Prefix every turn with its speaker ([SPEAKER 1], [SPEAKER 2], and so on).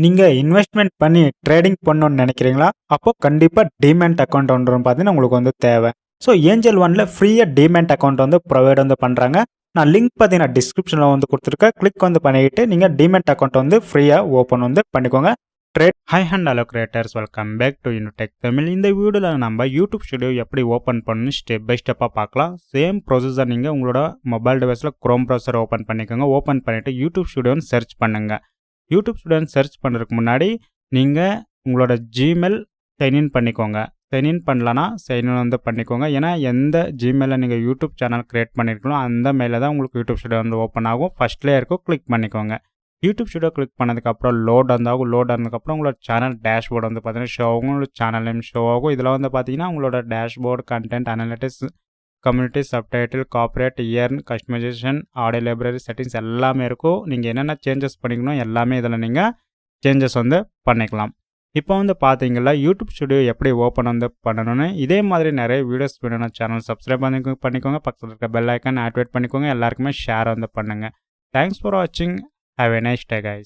[SPEAKER 1] நீங்கள் இன்வெஸ்ட்மெண்ட் பண்ணி ட்ரேடிங் பண்ணணும்னு நினைக்கிறீங்களா? அப்போ கண்டிப்பாக டிமேட் அக்கௌண்ட் ஒன்று பார்த்தீங்கன்னா உங்களுக்கு வந்து தேவை. ஸோ ஏஞ்சல் ஒன்ல ஃப்ரீயாக டிமேட் அக்கௌண்ட் வந்து ப்ரொவைட் வந்து பண்ணுறாங்க. நான் லிங்க் பார்த்தீங்கன்னா டிஸ்கிரிப்ஷனில் வந்து கொடுத்துருக்கேன். கிளிக் வந்து பண்ணிக்கிட்டு நீங்கள் டிமேட் அக்கௌண்ட் வந்து ஃப்ரீயாக ஓப்பன் வந்து பண்ணிக்கோங்க. Hi and hello creators, welcome back to Unitech Tamil. இந்த வீடியோவில் நம்ம யூடியூப் ஸ்டுடியோ எப்படி ஓப்பன் பண்ணணும் ஸ்டெப் பை ஸ்டெப்பாக பார்க்கலாம். சேம் ப்ரொசீஜர் நீங்கள் உங்களோட மொபைல் டிவைஸில் குரோம் ப்ரௌசர் ஓப்பன் பண்ணிக்கோங்க. ஓப்பன் பண்ணிவிட்டு யூடியூப் ஸ்டுடியோன்னு சர்ச் பண்ணுங்கள். யூடியூப் ஸ்டுடியோன்னு சர்ச் பண்ணுறதுக்கு முன்னாடி நீங்கள் உங்களோட ஜிமெயில் சைன்இன் பண்ணிக்கோங்க. சைன்இன் பண்ணலன்னா சைன்இன் வந்து பண்ணிக்கோங்க. ஏன்னா எந்த ஜிமெயிலில் நீங்கள் யூடியூப் சேனல் க்ரியேட் பண்ணியிருக்கணும் அந்த மெயிலில் தான் உங்களுக்கு யூடியூப் ஸ்டுடியோ வந்து ஓப்பன் ஆகும். ஃபஸ்ட்லேயே இருக்கும், கிளிக் பண்ணிக்கோங்க. யூடியூப் ஸ்டுடியோ கிளிக் பண்ணதுக்கப்புறம் லோட் வந்தாகும். லோட் ஆனதுக்கப்புறம் உங்களோட சேனல் டேஷ்போர்டு வந்து பார்த்தீங்கன்னா ஷோ ஆகும். உங்களோட சேனல் நேம் ஷோ ஆகும். இதில் வந்து பார்த்தீங்கன்னா உங்களோட dashboard, content, analytics, community, subtitle, corporate, earn, customisation, audio library, settings எல்லாமே இருக்கும். நீங்கள் என்னென்ன சேஞ்சஸ் பண்ணிக்கணும் எல்லாமே இதில் நீங்கள் சேஞ்சஸ் வந்து பண்ணிக்கலாம். இப்போ வந்து பார்த்தீங்களா யூடியூப் ஸ்டுடியோ எப்படி ஓப்பன் வந்து பண்ணணும்னு. இதே மாதிரி நிறைய வீடியோஸ் வேணும்னா சேனல் சப்ஸ்கிரைப் பண்ணிக்கோங்க. பக்கத்தில் இருக்க பெல் ஐக்கான் ஆக்டிவேட் பண்ணிக்கோங்க. எல்லாருக்குமே ஷேர் வந்து பண்ணுங்கள். தேங்க்ஸ் ஃபார் வாட்சிங். Have a nice day, guys.